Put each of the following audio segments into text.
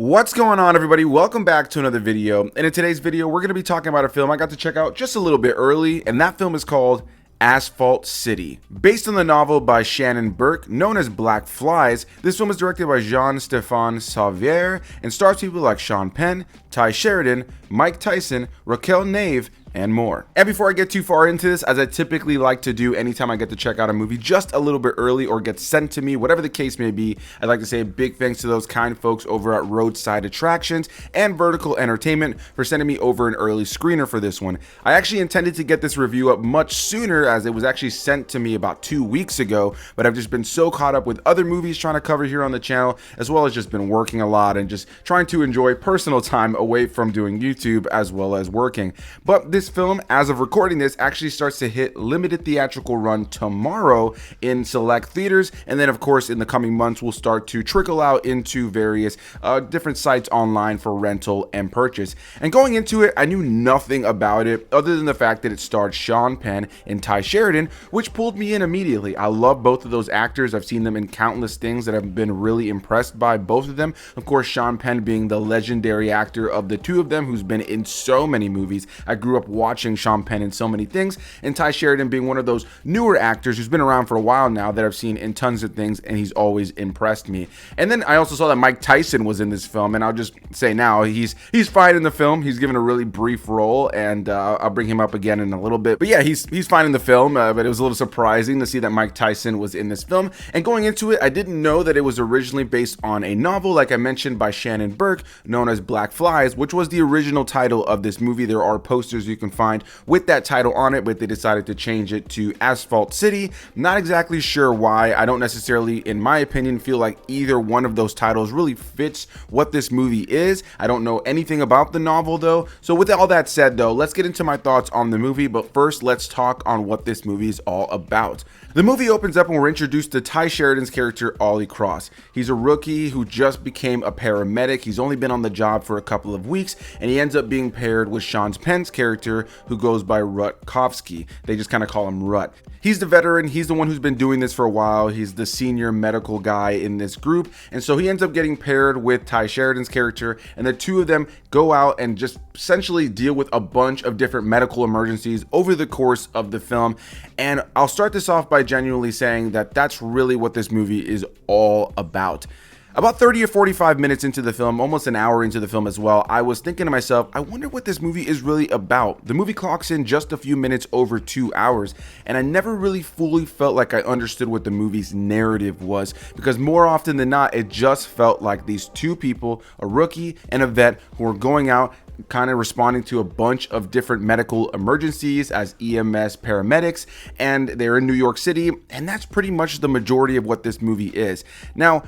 What's going on, everybody? Welcome back to another video. And in today's video, we're going to be talking about a film I got to check out just a little bit early, and that film is called Asphalt City. Based on the novel by Shannon Burke, known as Blackflies, this film is directed by Jean-Stéphane Sauvaire and stars people like Sean Penn, Sheridan, Mike Tyson, Raquel Nave, and more. And before I get too far into this, as I typically like to do anytime I get to check out a movie just a little bit early or get sent to me, whatever the case may be, I'd like to say a big thanks to those kind folks over at Roadside Attractions and Vertical Entertainment for sending me over an early screener for this one. I actually intended to get this review up much sooner, as it was actually sent to me about 2 weeks ago, but I've just been so caught up with other movies trying to cover here on the channel, as well as just been working a lot and just trying to enjoy personal time away from doing YouTube as well as working. But this film, as of recording this, actually starts to hit limited theatrical run tomorrow in select theaters, and then of course in the coming months will start to trickle out into various different sites online for rental and purchase. And going into it, I knew nothing about it other than the fact that it starred Sean Penn and Sheridan, which pulled me in immediately. I love both of those actors. I've seen them in countless things that I've been really impressed by both of them. Of course, Sean Penn being the legendary actor of the two of them, who's been in so many movies. I grew up watching Sean Penn in so many things, and Sheridan being one of those newer actors who's been around for a while now that I've seen in tons of things, and he's always impressed me. And then I also saw that Mike Tyson was in this film, and I'll just say now he's fine in the film. He's given a really brief role, and I'll bring him up again in a little bit. But yeah, he's fine in the film, but it was a little surprising to see that Mike Tyson was in this film. And going into it, I didn't know that it was originally based on a novel, like I mentioned, by Shannon Burke, known as Blackflies, which was the original title of this movie. There are posters you can find with that title on it, but they decided to change it to Asphalt City. Not exactly sure why. I don't necessarily, in my opinion, feel like either one of those titles really fits what this movie is. I don't know anything about the novel though. So with all that said though, let's get into my thoughts on the movie, but first let's talk on what this movie is all about. The movie opens up and we're introduced to Sheridan's character, Ollie Cross. He's a rookie who just became a paramedic. He's only been on the job for a couple of weeks, and he ends up being paired with Sean Penn's character, who goes by Rutkovsky. They just kind of call him Rut. He's the veteran. He's the one who's been doing this for a while. He's the senior medical guy in this group, and so he ends up getting paired with Sheridan's character, and the two of them go out and just essentially deal with a bunch of different medical emergencies over the course of the film. And I'll start this off by genuinely saying that that's really what this movie is all about. About 30 or 45 minutes into the film, almost an hour into the film as well, I was thinking to myself, I wonder what this movie is really about. The movie clocks in just a few minutes over 2 hours, and I never really fully felt like I understood what the movie's narrative was, because more often than not, it just felt like these two people, a rookie and a vet, who are going out kind of responding to a bunch of different medical emergencies as EMS paramedics, and they're in New York City, and that's pretty much the majority of what this movie is. Now,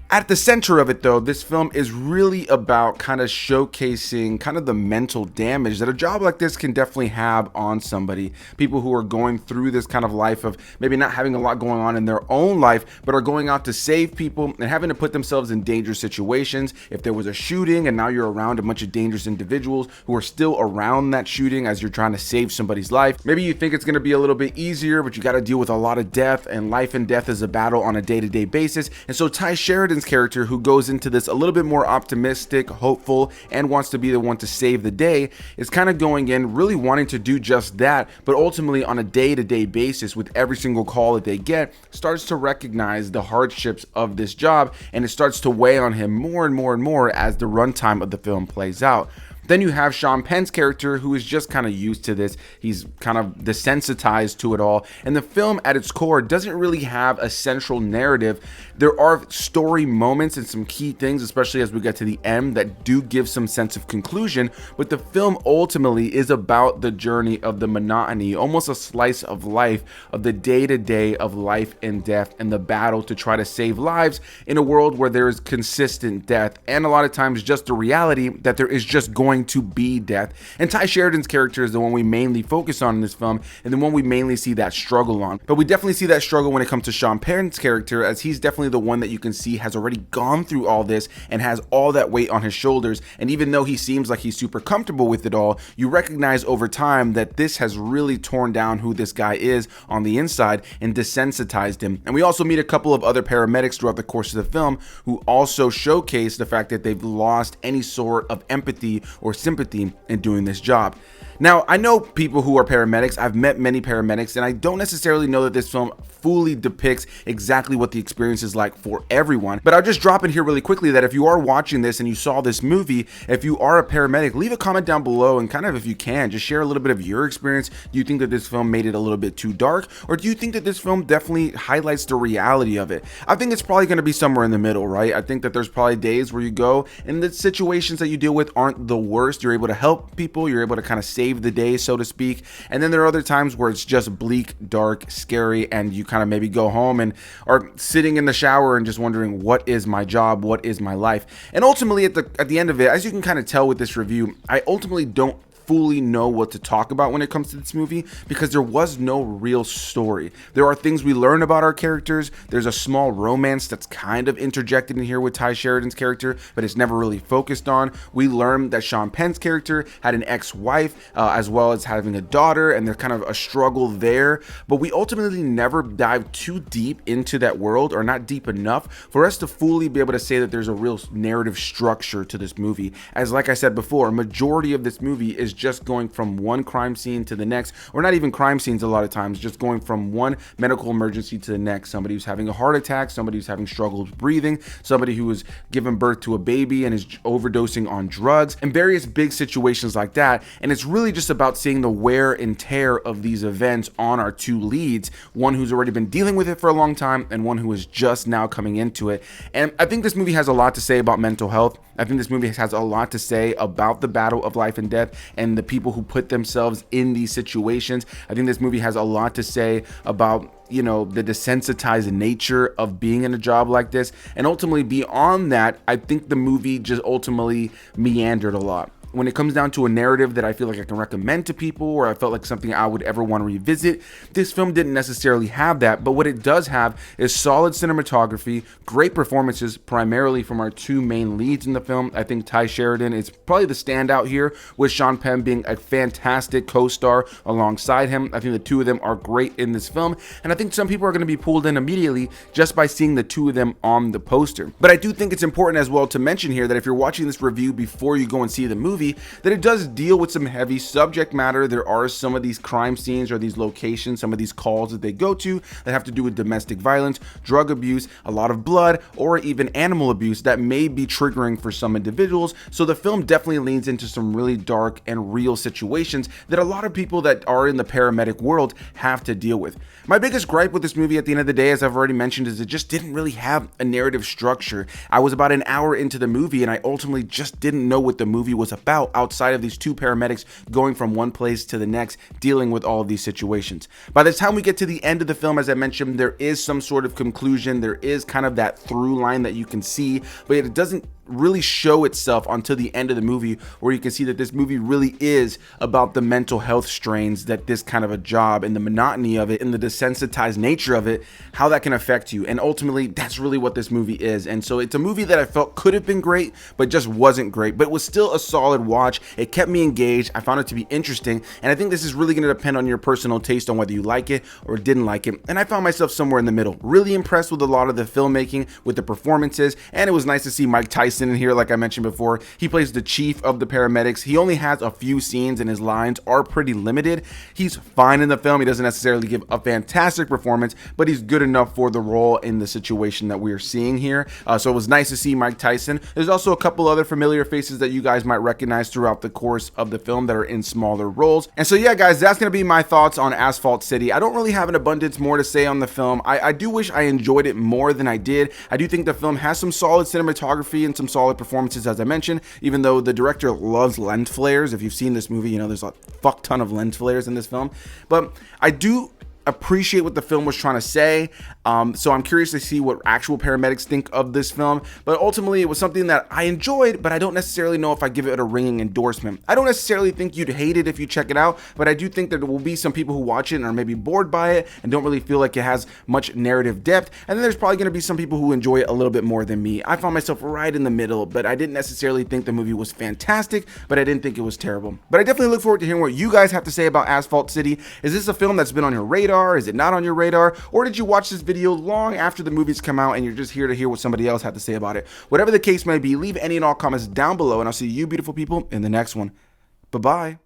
at the center of it though, this film is really about kind of showcasing kind of the mental damage that a job like this can definitely have on somebody. People who are going through this kind of life of maybe not having a lot going on in their own life, but are going out to save people and having to put themselves in dangerous situations. If there was a shooting and now you're around a bunch of dangerous individuals who are still around that shooting as you're trying to save somebody's life, maybe you think it's going to be a little bit easier, but you got to deal with a lot of death, and life and death is a battle on a day-to-day basis. And so Sheridan's character, who goes into this a little bit more optimistic, hopeful, and wants to be the one to save the day, is kind of going in really wanting to do just that, but ultimately on a day-to-day basis with every single call that they get, starts to recognize the hardships of this job, and it starts to weigh on him more and more and more as the runtime of the film plays out. Then you have Sean Penn's character, who is just kind of used to this. He's kind of desensitized to it all. And the film at its core doesn't really have a central narrative. There are story moments and some key things, especially as we get to the end, that do give some sense of conclusion. But the film ultimately is about the journey of the monotony, almost a slice of life, of the day-to-day of life and death, and the battle to try to save lives in a world where there is consistent death, and a lot of times just the reality that there is just going going to be death. And Ty Sheridan's character is the one we mainly focus on in this film, and the one we mainly see that struggle on. But we definitely see that struggle when it comes to Sean Penn's character, as he's definitely the one that you can see has already gone through all this and has all that weight on his shoulders. And even though he seems like he's super comfortable with it all, you recognize over time that this has really torn down who this guy is on the inside and desensitized him. And we also meet a couple of other paramedics throughout the course of the film who also showcase the fact that they've lost any sort of empathy or sympathy in doing this job. Now, I know people who are paramedics. I've met many paramedics, and I don't necessarily know that this film fully depicts exactly what the experience is like for everyone. But I'll just drop in here really quickly that if you are watching this and you saw this movie, if you are a paramedic, leave a comment down below and kind of, if you can, just share a little bit of your experience. Do you think that this film made it a little bit too dark, or do you think that this film definitely highlights the reality of it? I think it's probably going to be somewhere in the middle, right? I think that there's probably days where you go and the situations that you deal with aren't the worst. You're able to help people. You're able to kind of save the day, so to speak. And then there are other times where it's just bleak, dark, scary, and you kind of maybe go home and are sitting in the shower and just wondering, what is my job? What is my life? And ultimately at the end of it, as you can kind of tell with this review, I ultimately don't fully know what to talk about when it comes to this movie, because there was no real story. There are things we learn about our characters. There's a small romance that's kind of interjected in here with Ty Sheridan's character, but it's never really focused on. We learn that Sean Penn's character had an ex-wife, as well as having a daughter, and there's kind of a struggle there, but we ultimately never dive too deep into that world, or not deep enough for us to fully be able to say that there's a real narrative structure to this movie. As like I said before, a majority of this movie is just going from one crime scene to the next, or not even crime scenes a lot of times, just going from one medical emergency to the next. Somebody who's having a heart attack, somebody who's having struggles breathing, somebody who was giving birth to a baby and is overdosing on drugs, and various big situations like that. And it's really just about seeing the wear and tear of these events on our two leads, one who's already been dealing with it for a long time and one who is just now coming into it. And I think this movie has a lot to say about mental health. I think this movie has a lot to say about the battle of life and death and the people who put themselves in these situations. I think this movie has a lot to say about, you know, the desensitized nature of being in a job like this. And ultimately beyond that, I think the movie just ultimately meandered a lot. When it comes down to a narrative that I feel like I can recommend to people, or I felt like something I would ever want to revisit, this film didn't necessarily have that. But what it does have is solid cinematography, great performances, primarily from our two main leads in the film. I think Ty Sheridan is probably the standout here, with Sean Penn being a fantastic co-star alongside him. I think the two of them are great in this film, and I think some people are going to be pulled in immediately just by seeing the two of them on the poster. But I do think it's important as well to mention here that if you're watching this review before you go and see the movie, that it does deal with some heavy subject matter. There are some of these crime scenes or these locations, some of these calls that they go to that have to do with domestic violence, drug abuse, a lot of blood, or even animal abuse that may be triggering for some individuals. So the film definitely leans into some really dark and real situations that a lot of people that are in the paramedic world have to deal with. My biggest gripe with this movie at the end of the day, as I've already mentioned, is it just didn't really have a narrative structure. I was about an hour into the movie and I ultimately just didn't know what the movie was about outside of these two paramedics going from one place to the next, dealing with all of these situations. By the time we get to the end of the film, as I mentioned, there is some sort of conclusion. There is kind of that through line that you can see, but it doesn't really show itself until the end of the movie, where you can see that this movie really is about the mental health strains that this kind of a job and the monotony of it and the desensitized nature of it, how that can affect you. And ultimately, that's really what this movie is. And so it's a movie that I felt could have been great, but just wasn't great, but it was still a solid watch. It kept me engaged. I found it to be interesting. And I think this is really going to depend on your personal taste on whether you like it or didn't like it. And I found myself somewhere in the middle, really impressed with a lot of the filmmaking, with the performances. And it was nice to see Mike Tyson in here. Like I mentioned before, he plays the chief of the paramedics. He only has a few scenes and his lines are pretty limited. He's fine in the film. He doesn't necessarily give a fantastic performance, but he's good enough for the role in the situation that we are seeing here. So it was nice to see Mike Tyson. There's also a couple other familiar faces that you guys might recognize throughout the course of the film that are in smaller roles. And so yeah, guys, that's going to be my thoughts on Asphalt City. I don't really have an abundance more to say on the film. I do wish I enjoyed it more than I did. I do think the film has some solid cinematography and some solid performances, as I mentioned, even though the director loves lens flares. If you've seen this movie, you know there's a fuck ton of lens flares in this film. But I do appreciate what the film was trying to say. So I'm curious to see what actual paramedics think of this film. But ultimately, it was something that I enjoyed, but I don't necessarily know if I give it a ringing endorsement. I don't necessarily think you'd hate it if you check it out, but I do think that there will be some people who watch it and are maybe bored by it and don't really feel like it has much narrative depth. And then there's probably going to be some people who enjoy it a little bit more than me. I found myself right in the middle, but I didn't necessarily think the movie was fantastic, but I didn't think it was terrible. But I definitely look forward to hearing what you guys have to say about Asphalt City. Is this a film that's been on your radar? Is it not on your radar? Or did you watch this video long after the movies come out and you're just here to hear what somebody else had to say about it? Whatever the case may be, leave any and all comments down below, and I'll see you beautiful people in the next one. Bye-bye.